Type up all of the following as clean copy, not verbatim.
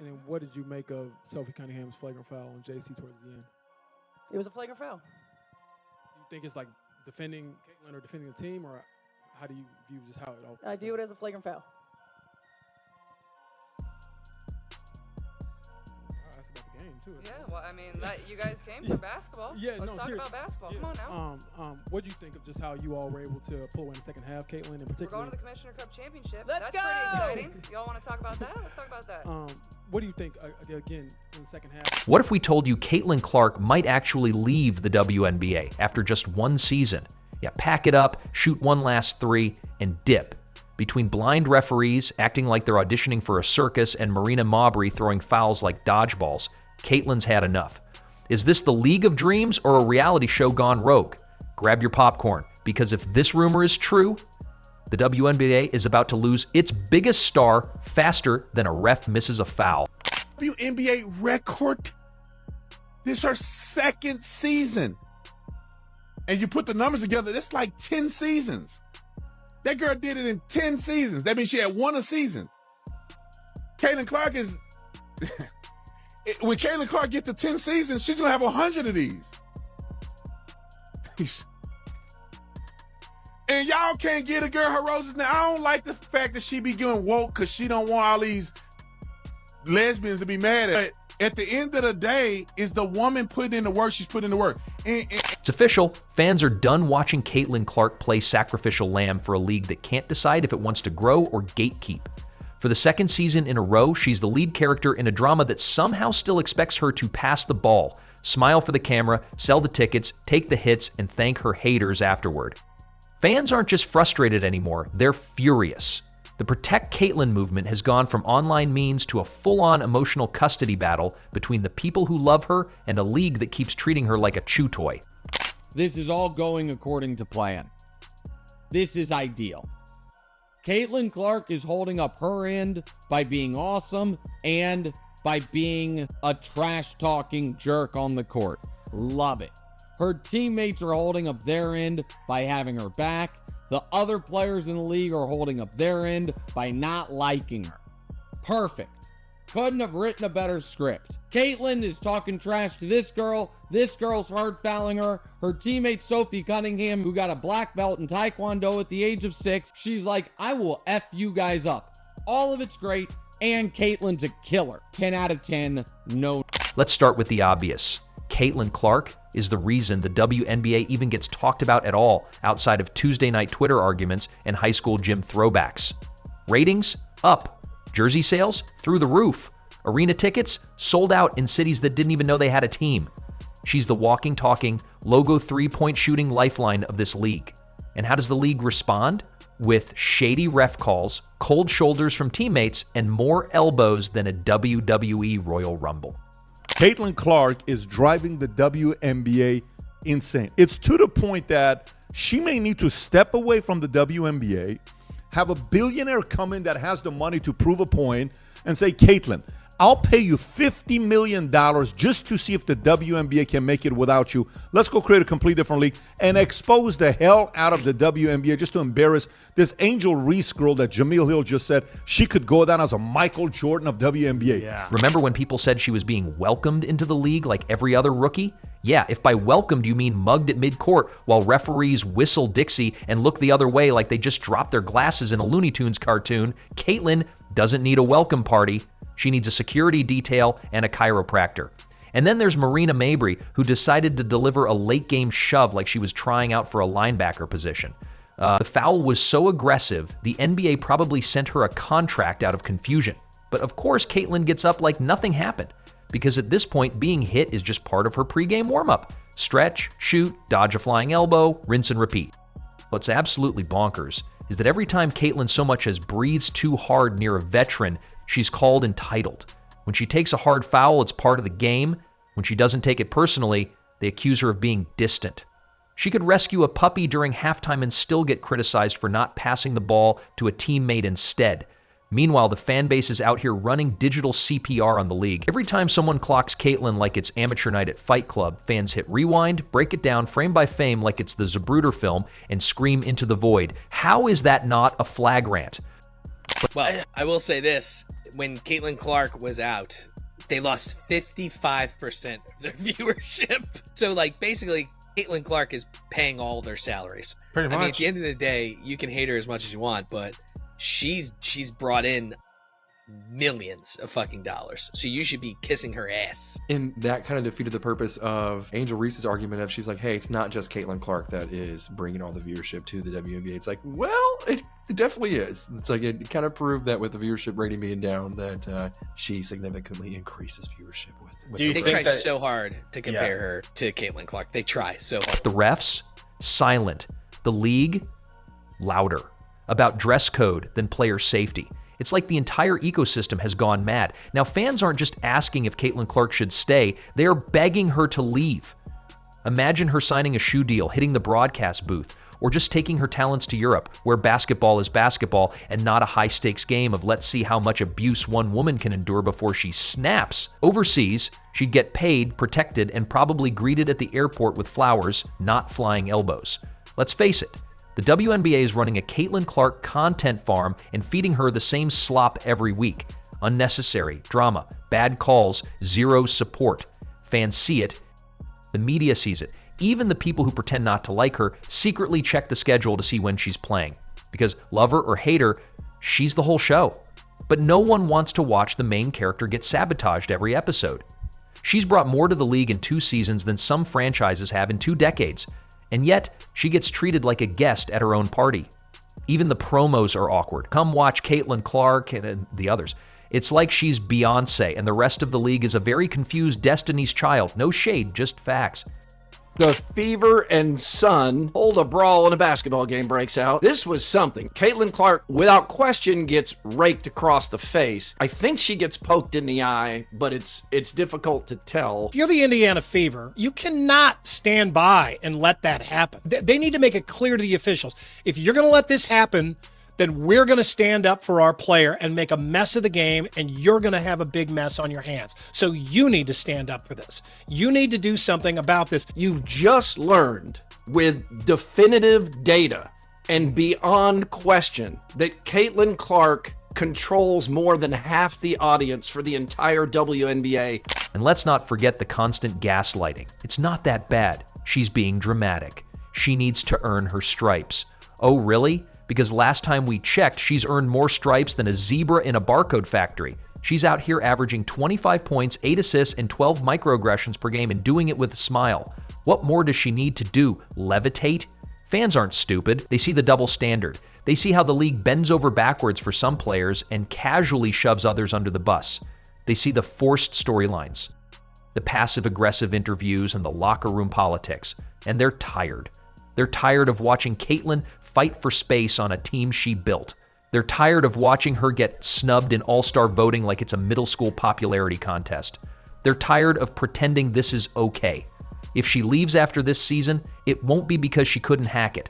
And then what did you make of Sophie Cunningham's flagrant foul on JC towards the end? It was a flagrant foul. Do you think it's like defending Caitlin or defending the team, or how do you view just how it all? I view it as a flagrant foul. That's about the game too. Yeah, well, I mean, you guys came for basketball. Yeah, Let's talk about basketball. Yeah. Come on now. What do you think of just how you all were able to pull away in the second half, Caitlin, and We're particularly? going to the Commissioner Cup Championship. Let's That's go! pretty exciting. Y'all want to talk about that? Let's talk about that. What do you think again in the second half? What if we told you Caitlin Clark might actually leave the WNBA after just one season? Yeah, pack it up, shoot one last three, and dip. Between blind referees acting like they're auditioning for a circus and Marina Mabrey throwing fouls like dodgeballs, Caitlin's had enough. Is this the League of Dreams or a reality show gone rogue? Grab your popcorn, because if this rumor is true, the WNBA is about to lose its biggest star faster than a ref misses a foul. WNBA record. This is her second season. And you put the numbers together, that's like 10 seasons. That girl did it in 10 seasons. That means she had won a season. Caitlin Clark is... when Caitlin Clark gets to 10 seasons, she's going to have 100 of these. And y'all can't get a girl her roses. Now, I don't like the fact that she be getting woke because she don't want all these lesbians to be mad at it. At the end of the day, is the woman putting in the work, she's putting in the work. It's official. Fans are done watching Caitlin Clark play sacrificial lamb for a league that can't decide if it wants to grow or gatekeep. For the second season in a row, she's the lead character in a drama that somehow still expects her to pass the ball, smile for the camera, sell the tickets, take the hits, and thank her haters afterward. Fans aren't just frustrated anymore, they're furious. The Protect Caitlin movement has gone from online memes to a full-on emotional custody battle between the people who love her and a league that keeps treating her like a chew toy. This is all going according to plan. This is ideal. Caitlin Clark is holding up her end by being awesome and by being a trash-talking jerk on the court. Love it. Her teammates are holding up their end by having her back. The other players in the league are holding up their end by not liking her. Perfect. Couldn't have written a better script. Caitlin is talking trash to this girl's hard fouling her. Her teammate Sophie Cunningham, who got a black belt in Taekwondo at the age of 6, she's like, I will F you guys up. All of it's great, and Caitlin's a killer. 10 out of 10, no. Let's start with the obvious. Caitlin Clark is the reason the WNBA even gets talked about at all outside of Tuesday night Twitter arguments and high school gym throwbacks. Ratings? Up. Jersey sales? Through the roof. Arena tickets? Sold out in cities that didn't even know they had a team. She's the walking, talking, logo three-point shooting lifeline of this league. And how does the league respond? With shady ref calls, cold shoulders from teammates, and more elbows than a WWE Royal Rumble. Caitlin Clark is driving the WNBA insane. It's to the point that she may need to step away from the WNBA, have a billionaire come in that has the money to prove a point, and say, Caitlin, I'll pay you $50 million just to see if the WNBA can make it without you. Let's go create a completely different league and expose the hell out of the WNBA just to embarrass this Angel Reese girl that Jameel Hill just said she could go down as a Michael Jordan of WNBA. Yeah. Remember when people said she was being welcomed into the league like every other rookie? Yeah, if by welcomed you mean mugged at midcourt while referees whistle Dixie and look the other way like they just dropped their glasses in a Looney Tunes cartoon, Caitlin doesn't need a welcome party. She needs a security detail and a chiropractor. And then there's Marina Mabrey, who decided to deliver a late-game shove like she was trying out for a linebacker position. The foul was so aggressive, the NBA probably sent her a contract out of confusion. But of course, Caitlin gets up like nothing happened, because at this point, being hit is just part of her pregame warm-up. Stretch, shoot, dodge a flying elbow, rinse and repeat. What's absolutely bonkers is that every time Caitlin so much as breathes too hard near a veteran, she's called entitled. When she takes a hard foul, it's part of the game. When she doesn't take it personally, they accuse her of being distant. She could rescue a puppy during halftime and still get criticized for not passing the ball to a teammate instead. Meanwhile, the fan base is out here running digital CPR on the league. Every time someone clocks Caitlin like it's amateur night at Fight Club, fans hit rewind, break it down frame by frame like it's the Zapruder film, and scream into the void. How is that not a flagrant? Well, I will say this. when Caitlin Clark was out, they lost 55% of their viewership. So, like, basically, Caitlin Clark is paying all their salaries. Pretty much. I mean, at the end of the day, you can hate her as much as you want, but she's brought in millions of fucking dollars. So you should be kissing her ass. And that kind of defeated the purpose of Angel Reese's argument of she's like, hey, it's not just Caitlin Clark that is bringing all the viewership to the WNBA. It's like, well, it definitely is. It's like it kind of proved that with the viewership rating being down that she significantly increases viewership with They try so hard to compare her to Caitlin Clark. They try so hard. The refs, silent. The league, louder. About dress code than player safety. It's like the entire ecosystem has gone mad. Now, fans aren't just asking if Caitlin Clark should stay, they are begging her to leave. Imagine her signing a shoe deal, hitting the broadcast booth, or just taking her talents to Europe, where basketball is basketball and not a high-stakes game of let's see how much abuse one woman can endure before she snaps. Overseas, she'd get paid, protected, and probably greeted at the airport with flowers, not flying elbows. Let's face it, the WNBA is running a Caitlin Clark content farm and feeding her the same slop every week. Unnecessary, drama, bad calls, zero support. Fans see it. The media sees it. Even the people who pretend not to like her secretly check the schedule to see when she's playing. Because love her or hate her, she's the whole show. But no one wants to watch the main character get sabotaged every episode. She's brought more to the league in 2 seasons than some franchises have in 2 decades. And yet, she gets treated like a guest at her own party. Even the promos are awkward. Come watch Caitlin Clark and the others. It's like she's Beyonce and the rest of the league is a very confused Destiny's Child. No shade, just facts. The Fever and Sun hold a brawl and a basketball game breaks out. This was something. Caitlin Clark, without question, gets raked across the face. I think she gets poked in the eye, but it's difficult to tell. If you're the Indiana Fever, you cannot stand by and let that happen. They need to make it clear to the officials. If you're going to let this happen, then we're going to stand up for our player and make a mess of the game, and you're going to have a big mess on your hands. So you need to stand up for this. You need to do something about this. You've just learned with definitive data and beyond question that Caitlin Clark controls more than half the audience for the entire WNBA. And let's not forget the constant gaslighting. It's not that bad. She's being dramatic. She needs to earn her stripes. Oh, really? Because last time we checked, she's earned more stripes than a zebra in a barcode factory. She's out here averaging 25 points, 8 assists, and 12 microaggressions per game and doing it with a smile. What more does she need to do? Levitate? Fans aren't stupid. They see the double standard. They see how the league bends over backwards for some players and casually shoves others under the bus. They see the forced storylines, the passive-aggressive interviews, and the locker room politics. And they're tired. They're tired of watching Caitlin fight for space on a team she built. They're tired of watching her get snubbed in all-star voting like it's a middle school popularity contest. They're tired of pretending this is okay. If she leaves after this season, it won't be because she couldn't hack it.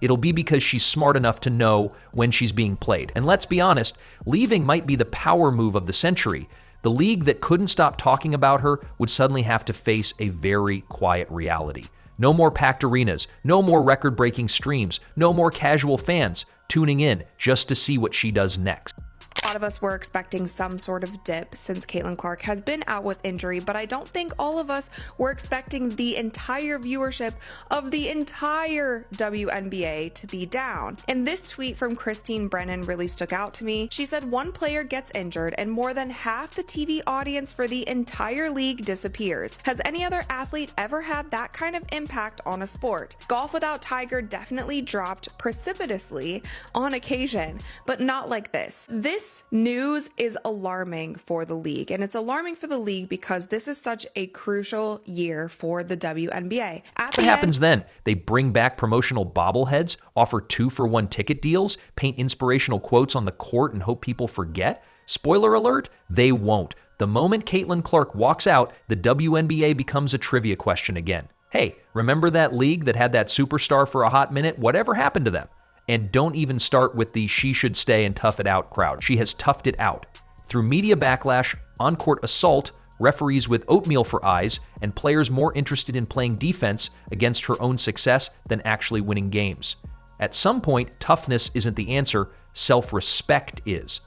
It'll be because she's smart enough to know when she's being played. And let's be honest, leaving might be the power move of the century. The league that couldn't stop talking about her would suddenly have to face a very quiet reality. No more packed arenas, no more record-breaking streams, no more casual fans tuning in just to see what she does next. A lot of us were expecting some sort of dip since Caitlin Clark has been out with injury, but I don't think all of us were expecting the entire viewership of the entire WNBA to be down. And this tweet from Christine Brennan really stuck out to me. She said, one player gets injured and more than half the TV audience for the entire league disappears. Has any other athlete ever had that kind of impact on a sport? Golf without Tiger definitely dropped precipitously on occasion, but not like this. This news is alarming for the league, and it's alarming for the league because this is such a crucial year for the WNBA. What happens then? They bring back promotional bobbleheads, offer 2-for-1 ticket deals, paint inspirational quotes on the court and hope people forget? Spoiler alert, they won't. The moment Caitlin Clark walks out, the WNBA becomes a trivia question again. Hey, remember that league that had that superstar for a hot minute? Whatever happened to them? And don't even start with the she should stay and tough it out crowd. She has toughed it out. Through media backlash, on-court assault, referees with oatmeal for eyes, and players more interested in playing defense against her own success than actually winning games. At some point, toughness isn't the answer, self-respect is.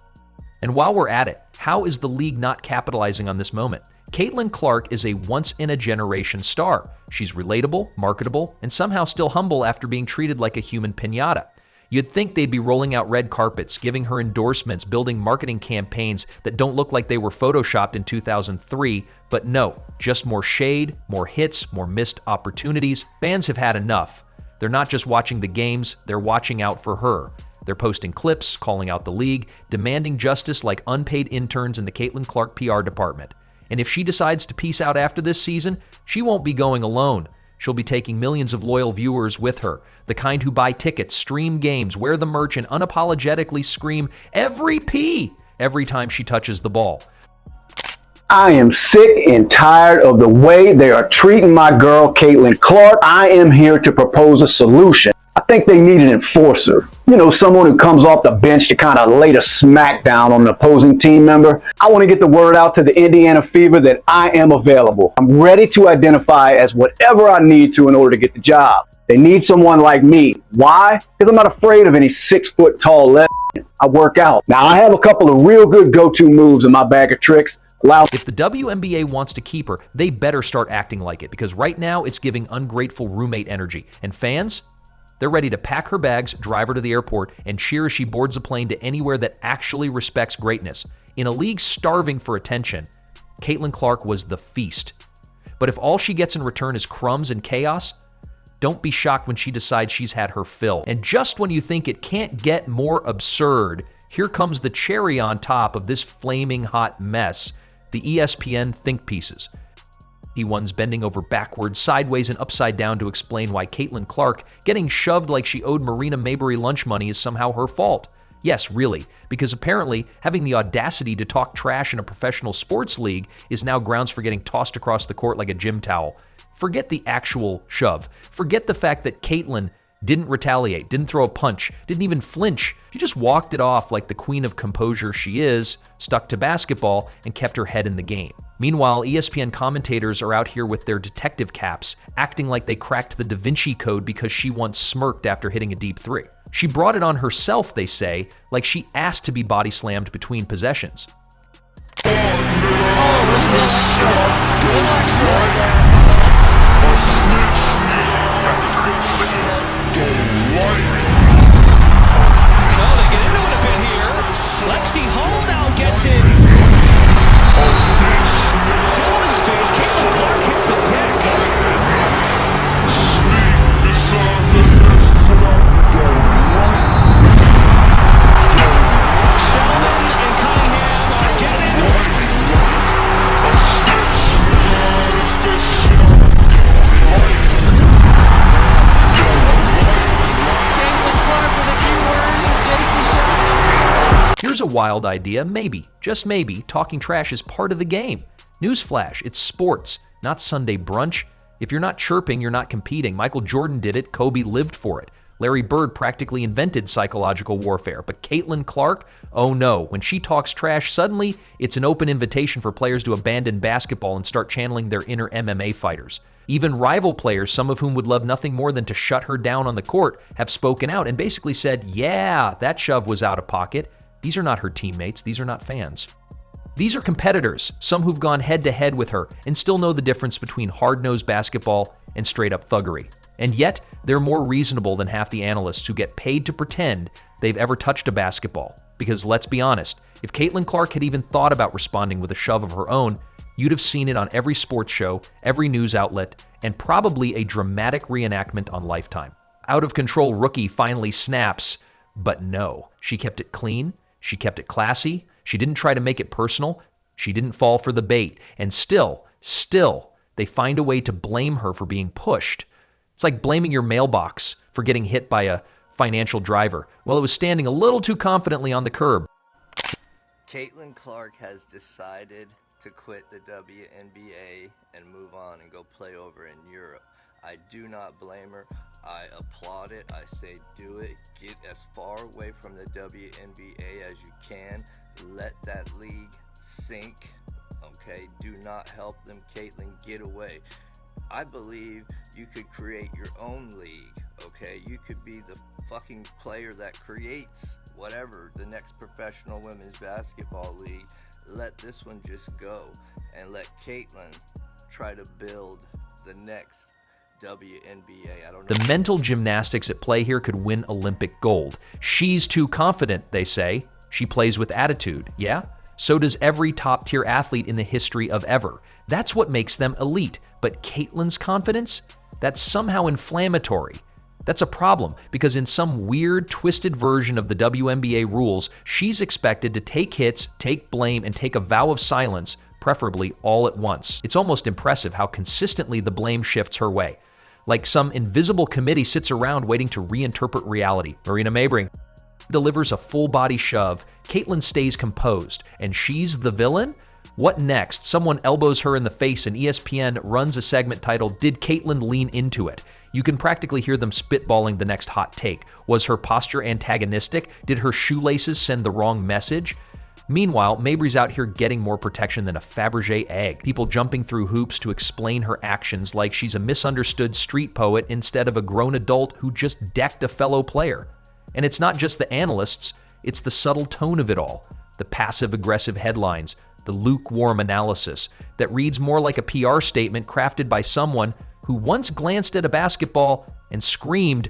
And while we're at it, How is the league not capitalizing on this moment? Caitlin Clark is a once-in-a-generation star. She's relatable, marketable, and somehow still humble after being treated like a human piñata. You'd think they'd be rolling out red carpets, giving her endorsements, building marketing campaigns that don't look like they were photoshopped in 2003, but no, just more shade, more hits, more missed opportunities. Fans have had enough. They're not just watching the games, they're watching out for her. They're posting clips, calling out the league, demanding justice like unpaid interns in the Caitlin Clark PR department. And if she decides to peace out after this season, she won't be going alone. She'll be taking millions of loyal viewers with her, the kind who buy tickets, stream games, wear the merch, and unapologetically scream every P every time she touches the ball. I am sick and tired of the way they are treating my girl, Caitlin Clark. I am here to propose a solution. I think they need an enforcer. You know, someone who comes off the bench to kind of lay the smack down on an opposing team member. I want to get the word out to the Indiana Fever that I am available. I'm ready to identify as whatever I need to in order to get the job. They need someone like me. Why? Because I'm not afraid of any 6-foot tall lesbian. I work out. Now, I have a couple of real good go-to moves in my bag of tricks. If the WNBA wants to keep her, they better start acting like it, because right now it's giving ungrateful roommate energy. And fans, they're ready to pack her bags, drive her to the airport, and cheer as she boards a plane to anywhere that actually respects greatness. In a league starving for attention, Caitlin Clark was the feast. But if all she gets in return is crumbs and chaos, don't be shocked when she decides she's had her fill. And just when you think it can't get more absurd, here comes the cherry on top of this flaming hot mess, the ESPN think pieces. One's bending over backwards, sideways, and upside down to explain why Caitlin Clark getting shoved like she owed Marina Mabrey lunch money is somehow her fault. Yes, really, because apparently having the audacity to talk trash in a professional sports league is now grounds for getting tossed across the court like a gym towel. Forget the actual shove. Forget the fact that Caitlin didn't retaliate, didn't throw a punch, didn't even flinch. She just walked it off like the queen of composure she is, stuck to basketball, and kept her head in the game. Meanwhile, ESPN commentators are out here with their detective caps, acting like they cracked the Da Vinci Code because she once smirked after hitting a deep three. She brought it on herself, they say, like she asked to be body slammed between possessions. Lexi Hall now gets it. Shoulders face. Caitlin Clark hits the deck. Sheldon and Cunningham are getting. Caitlin Clark with a few words with JC Sheldon. Here's a wild idea. Maybe, just maybe, talking trash is part of the game. Newsflash, it's sports, not Sunday brunch. If you're not chirping, you're not competing. Michael Jordan did it. Kobe lived for it. Larry Bird practically invented psychological warfare. But Caitlin Clark? Oh no. When she talks trash, suddenly it's an open invitation for players to abandon basketball and start channeling their inner MMA fighters. Even rival players, some of whom would love nothing more than to shut her down on the court, have spoken out and basically said, yeah, that shove was out of pocket. These are not her teammates. These are not fans. These are competitors, some who've gone head-to-head with her and still know the difference between hard-nosed basketball and straight-up thuggery. And yet, they're more reasonable than half the analysts who get paid to pretend they've ever touched a basketball. Because let's be honest, if Caitlin Clark had even thought about responding with a shove of her own, you'd have seen it on every sports show, every news outlet, and probably a dramatic reenactment on Lifetime. Out-of-control rookie finally snaps, but no, she kept it clean, she kept it classy, she didn't try to make it personal, she didn't fall for the bait, and still, they find a way to blame her for being pushed. It's like blaming your mailbox for getting hit by a financial driver while it was standing a little too confidently on the curb. Caitlin Clark has decided to quit the WNBA and move on and go play over in Europe. I do not blame her. I applaud it. I say do it. Get as far away from the WNBA as you can. Let that league sink. Okay? Do not help them. Caitlin, get away. I believe you could create your own league. Okay? You could be the fucking player that creates whatever, the next professional women's basketball league. let this one just go and let Caitlyn try to build the next WNBA. I don't know. The mental gymnastics at play here could win Olympic gold. She's too confident, they say. She plays with attitude, yeah? So does every top-tier athlete in the history of ever. That's what makes them elite. But Caitlyn's confidence? That's somehow inflammatory. That's a problem, because in some weird, twisted version of the WNBA rules, she's expected to take hits, take blame, and take a vow of silence, preferably all at once. It's almost impressive how consistently the blame shifts her way. Like some invisible committee sits around waiting to reinterpret reality. Marina Maybring delivers a full-body shove, Caitlyn stays composed, and she's the villain? What next? Someone elbows her in the face and ESPN runs a segment titled, "Did Caitlyn Lean Into It?" You can practically hear them spitballing the next hot take. Was her posture antagonistic? Did her shoelaces send the wrong message? Meanwhile, Mabry's out here getting more protection than a Fabergé egg. People jumping through hoops to explain her actions like she's a misunderstood street poet instead of a grown adult who just decked a fellow player. And it's not just the analysts, it's the subtle tone of it all. The passive-aggressive headlines, the lukewarm analysis that reads more like a PR statement crafted by someone who once glanced at a basketball and screamed,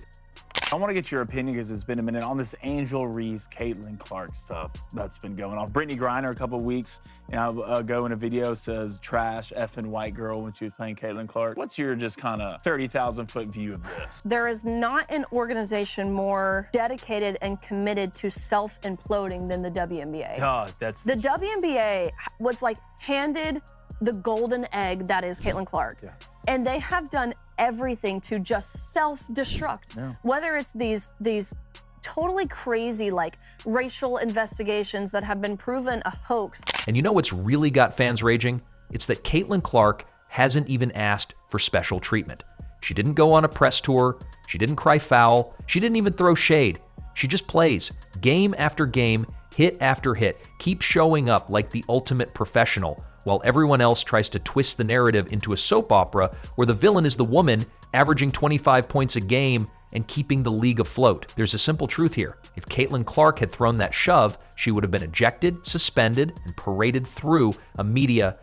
I want to get your opinion because it's been a minute on this Angel Reese, Caitlin Clark stuff that's been going on. Brittany Griner a couple of weeks ago in a video says trash effing white girl when she was playing Caitlin Clark. What's your just kind of 30,000 foot view of this? There is not an organization more dedicated and committed to self-imploding than the WNBA. The WNBA was like handed the golden egg that is Caitlin Clark. Yeah. And they have done everything to just self-destruct. Yeah. Whether it's these totally crazy like racial investigations that have been proven a hoax. And you know what's really got fans raging? It's that Caitlin Clark hasn't even asked for special treatment. She didn't go on a press tour. She didn't cry foul. She didn't even throw shade. She just plays game after game, hit after hit, keeps showing up like the ultimate professional, while everyone else tries to twist the narrative into a soap opera where the villain is the woman averaging 25 points a game and keeping the league afloat. There's a simple truth here. If Caitlin Clark had thrown that shove, she would have been ejected, suspended, and paraded through a media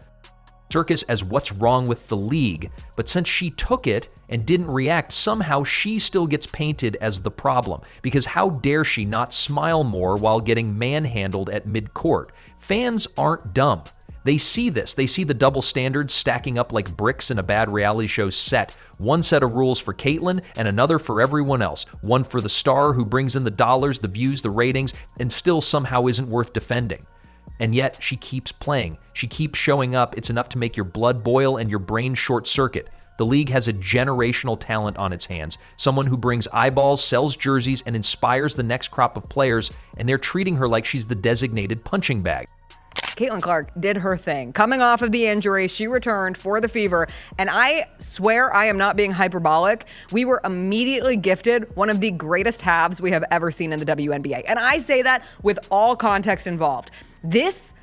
circus as what's wrong with the league. But since she took it and didn't react, somehow she still gets painted as the problem. Because how dare she not smile more while getting manhandled at midcourt? Fans aren't dumb. They see this. They see the double standards stacking up like bricks in a bad reality show set. One set of rules for Caitlyn and another for everyone else. One for the star who brings in the dollars, the views, the ratings, and still somehow isn't worth defending. And yet she keeps playing. She keeps showing up. It's enough to make your blood boil and your brain short circuit. The league has a generational talent on its hands. Someone who brings eyeballs, sells jerseys, and inspires the next crop of players, and they're treating her like she's the designated punching bag. Caitlin Clark did her thing. Coming off of the injury, she returned for the Fever, and I swear I am not being hyperbolic. We were immediately gifted one of the greatest halves we have ever seen in the WNBA, and I say that with all context involved. This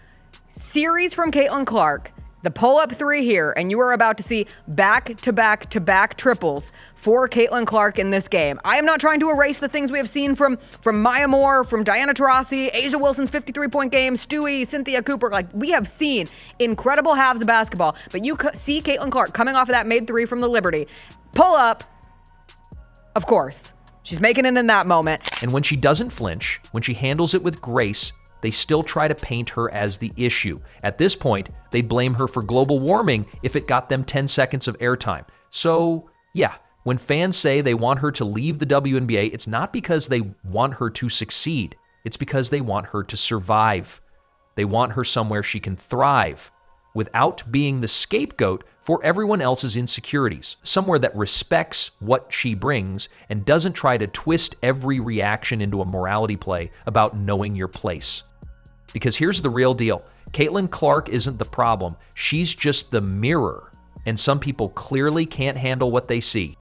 series from Caitlin Clark, the pull-up three here, and you are about to see back-to-back-to-back triples for Caitlin Clark in this game. I am not trying to erase the things we have seen from Maya Moore, from Diana Taurasi, Asia Wilson's 53-point game, Stewie, Cynthia Cooper. Like, we have seen incredible halves of basketball, but you see Caitlin Clark coming off of that made three from the Liberty. Pull up, of course. She's making it in that moment. And when she doesn't flinch, when she handles it with grace, they still try to paint her as the issue. At this point, they'd blame her for global warming if it got them 10 seconds of airtime. So, yeah, when fans say they want her to leave the WNBA, it's not because they want her to succeed. It's because they want her to survive. They want her somewhere she can thrive without being the scapegoat for everyone else's insecurities. Somewhere that respects what she brings and doesn't try to twist every reaction into a morality play about knowing your place. Because here's the real deal. Caitlin Clark isn't the problem. She's just the mirror. And some people clearly can't handle what they see.